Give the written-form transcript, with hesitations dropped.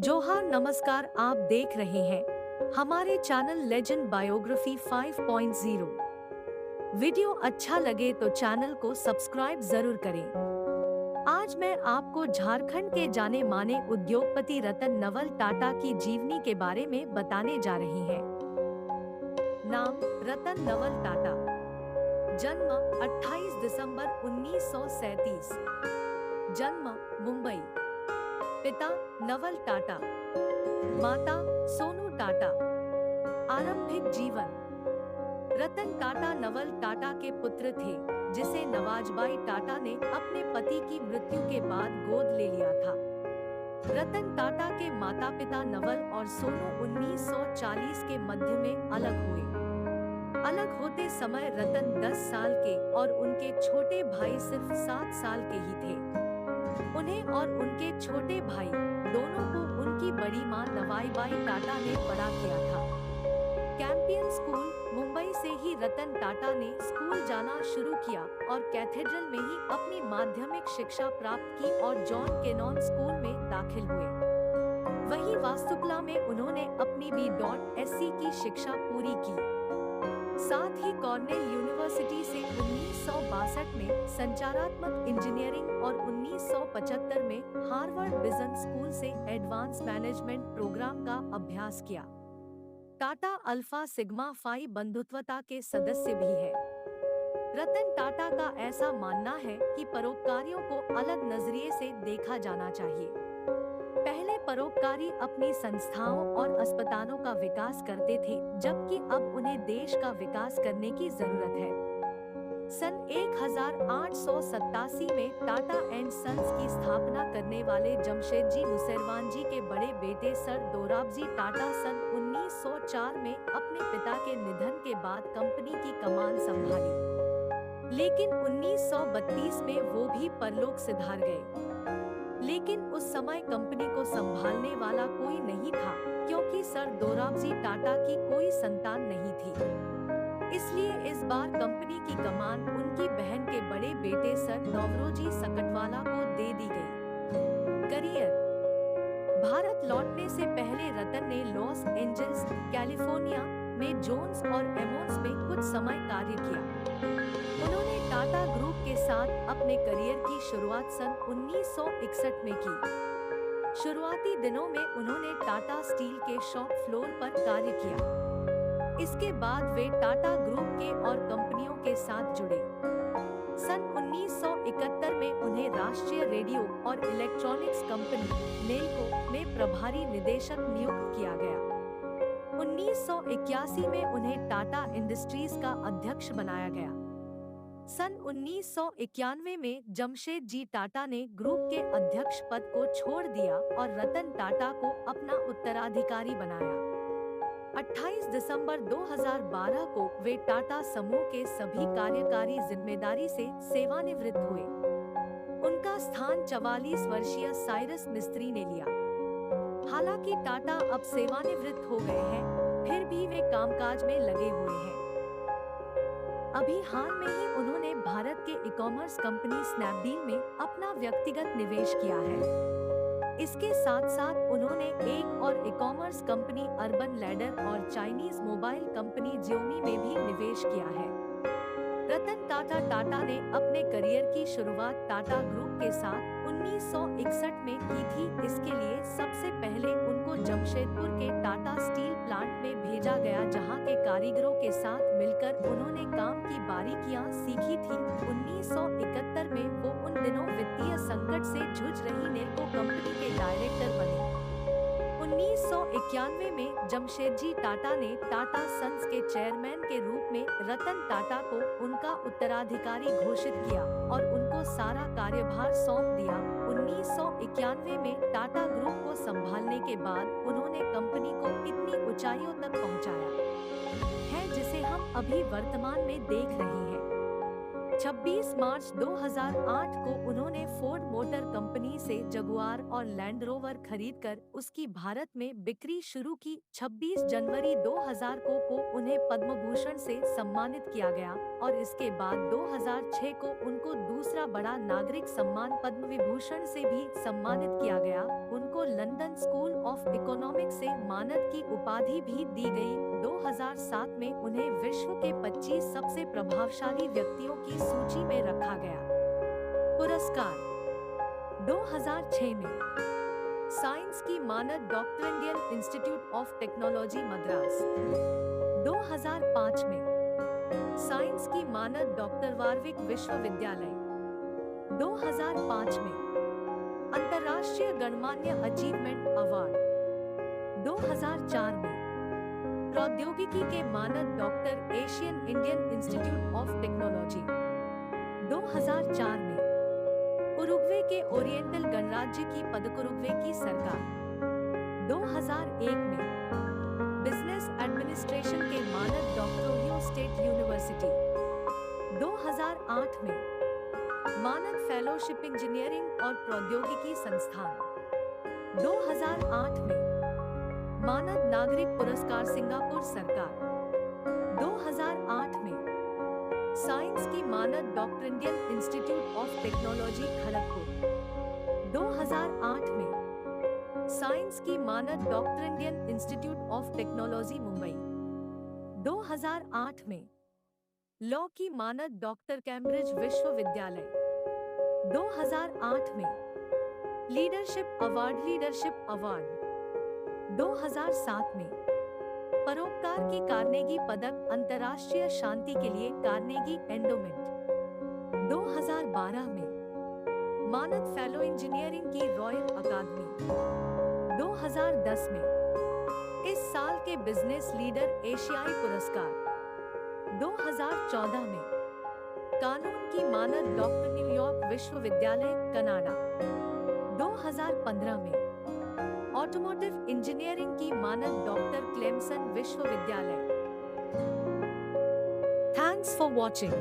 जोहार नमस्कार, आप देख रहे हैं हमारे चैनल लेजेंड बायोग्राफी 5.0। वीडियो अच्छा लगे तो चैनल को सब्सक्राइब जरूर करें। आज मैं आपको झारखंड के जाने माने उद्योगपति रतन नवल टाटा की जीवनी के बारे में बताने जा रही हैं। नाम रतन नवल टाटा। जन्म 28 दिसंबर 1937। जन्म मुंबई। पिता नवल टाटा, माता सोनू टाटा। आरंभिक जीवन। रतन टाटा नवल टाटा के पुत्र थे, जिसे नवाजबाई टाटा ने अपने पति की मृत्यु के बाद गोद ले लिया था। रतन टाटा के माता-पिता नवल और सोनू 1940 के मध्य में अलग हुए। अलग होते समय रतन 10 साल के और उनके छोटे भाई सिर्फ 7 साल के ही थे। उन्हें और उनके छोटे भाई दोनों को उनकी बड़ी मां नवाईबाई टाटा ने बड़ा किया था। कैंपियन स्कूल मुंबई से ही रतन टाटा ने स्कूल जाना शुरू किया और कैथेड्रल में ही अपनी माध्यमिक शिक्षा प्राप्त की और जॉन केनॉन स्कूल में दाखिल हुए। वहीं वास्तुकला में उन्होंने अपनी B.Sc की शिक्षा पूरी की। साथ ही कॉर्नेल यूनिवर्सिटी से 1962 में संचारात्मक इंजीनियरिंग और 1975 में हार्वर्ड बिजनेस स्कूल से एडवांस मैनेजमेंट प्रोग्राम का अभ्यास किया। टाटा अल्फा सिग्मा फाई बंधुत्वता के सदस्य भी है। रतन टाटा का ऐसा मानना है कि परोपकारियों को अलग नजरिए से देखा जाना चाहिए। पहले परोपकारी अपनी संस्थाओं और अस्पतालों का विकास करते थे, जबकि अब उन्हें देश का विकास करने की जरूरत है। सन 1887 में टाटा एंड सन्स की स्थापना करने वाले जमशेदजी नुसैरवानजी के बड़े बेटे सर दोराबजी टाटा सन 1904 में अपने पिता के निधन के बाद कंपनी की कमान संभाली, लेकिन 1932 में वो भी परलोक सिधार गए। लेकिन उस समय कंपनी को संभालने वाला कोई नहीं था, क्योंकि सर दोराबजी टाटा की कोई संतान नहीं थी। इसलिए इस बार कंपनी की कमान उनकी बहन के बड़े बेटे सर नवरोजी सकटवाला को दे दी गई। करियर। भारत लौटने से पहले रतन ने लॉस एंजल्स, कैलिफोर्निया में जोन्स और एमोन्स में कुछ समय कार्य किया। उन्होंने टाटा ग्रुप के साथ अपने करियर की शुरुआत सन 1961 में की। शुरुआती दिनों में उन्होंने टाटा स्टील के शॉप फ्लोर पर कार्य किया। इसके बाद वे टाटा ग्रुप के और कंपनियों के साथ जुड़े। सन 1971 में उन्हें राष्ट्रीय रेडियो और इलेक्ट्रॉनिक्स कंपनी नेल्को में प्रभारी निदेशक नियुक्त किया गया। 1981 में उन्हें टाटा इंडस्ट्रीज का अध्यक्ष बनाया गया। सन 1991 में जमशेद जी टाटा ने ग्रुप के अध्यक्ष पद को छोड़ दिया और रतन टाटा को अपना उत्तराधिकारी बनाया। 28 दिसंबर 2012 को वे टाटा समूह के सभी कार्यकारी जिम्मेदारी से सेवानिवृत्त हुए। उनका स्थान 44 वर्षीय साइरस मिस्त्री ने लिया। हालांकि टाटा अब सेवानिवृत्त हो गए हैं, फिर भी वे कामकाज में लगे हुए हैं। अभी हाल में ही उन्होंने भारत के ई-कॉमर्स कंपनी स्नैपडील में अपना व्यक्तिगत निवेश किया है। इसके साथ साथ उन्होंने एक और ई-कॉमर्स कंपनी अर्बन लैडर और चाइनीज मोबाइल कंपनी जियोमी में भी निवेश किया है। रतन टाटा ने अपने करियर की शुरुआत टाटा ग्रुप के साथ 1961 में की थी। इसके लिए सबसे पहले उनको जमशेदपुर के टाटा स्टील प्लांट में भेजा गया, जहां के कारीगरों के साथ मिलकर उन्होंने काम की बारीकियां सीखी थी। 1971 में वो उन दिनों वित्तीय संकट से जूझ रही नेल्को कंपनी के डायरेक्टर बने। 1991 में जमशेदजी टाटा ने टाटा सन्स के चेयरमैन के रूप में रतन टाटा को उनका उत्तराधिकारी घोषित किया और उनको सारा कार्यभार सौंप दिया। 1991 में टाटा ग्रुप को संभालने के बाद उन्होंने कंपनी को इतनी ऊंचाइयों तक पहुंचाया है जिसे हम अभी वर्तमान में देख रहे हैं। 26 मार्च 2008 को उन्होंने फोर्ड मोटर कंपनी से जगुआर और लैंड रोवर खरीदकर उसकी भारत में बिक्री शुरू की। 26 जनवरी 2000 को उन्हें पद्म भूषण से सम्मानित किया गया और इसके बाद 2006 को उनको दूसरा बड़ा नागरिक सम्मान पद्म विभूषण से भी सम्मानित किया गया। उनको लंदन स्कूल ऑफ इकोनॉमिक्स से मानद की उपाधि भी दी गई। 2007 में उन्हें विश्व के 25 सबसे प्रभावशाली व्यक्तियों की सूची में रखा गया। पुरस्कार 2006 में साइंस की मानद doctor Indian institute of technology Madras. 2005 में साइंस की मानद डॉक्टर वारविक विश्वविद्यालय। 2005 में अंतर्राष्ट्रीय गणमान्य अचीवमेंट अवार्ड। 2004 में प्रौद्योगिकी के मानद doctor Asian Indian institute of technology. 2004 में उरुग्वे के ओरिएंटल गणराज्य की पदक उरुग्वे की सरकार। 2001 में बिजनेस एडमिनिस्ट्रेशन के मानद डॉक्टर ओहियो स्टेट यूनिवर्सिटी। 2008 में मानद फेलोशिप इंजीनियरिंग और प्रौद्योगिकी संस्थान। 2008 में मानद नागरिक पुरस्कार सिंगापुर सरकार। 2008 में साइंस की मानद doctor Indian institute of technology Kharagpur. 2008 में साइंस की मानद doctor Indian institute of technology Mumbai. 2008 में लॉ की मानद डॉक्टर कैम्ब्रिज विश्वविद्यालय। 2008 में लीडरशिप अवार्ड। 2007 में परोपकार की कार्नेगी पदक अंतर्राष्ट्रीय शांति के लिए कार्नेगी एंडोमेंट। 2012 में मानद फेलो इंजीनियरिंग की रॉयल अकादमी। 2010 में इस साल के बिजनेस लीडर एशियाई पुरस्कार। 2014 में कानून की मानद डॉक्टर न्यूयॉर्क विश्वविद्यालय कनाडा। 2015 में ऑटोमोटिव इंजीनियरिंग की मानद डॉक्टर क्लेमसन विश्वविद्यालय। Thanks for watching.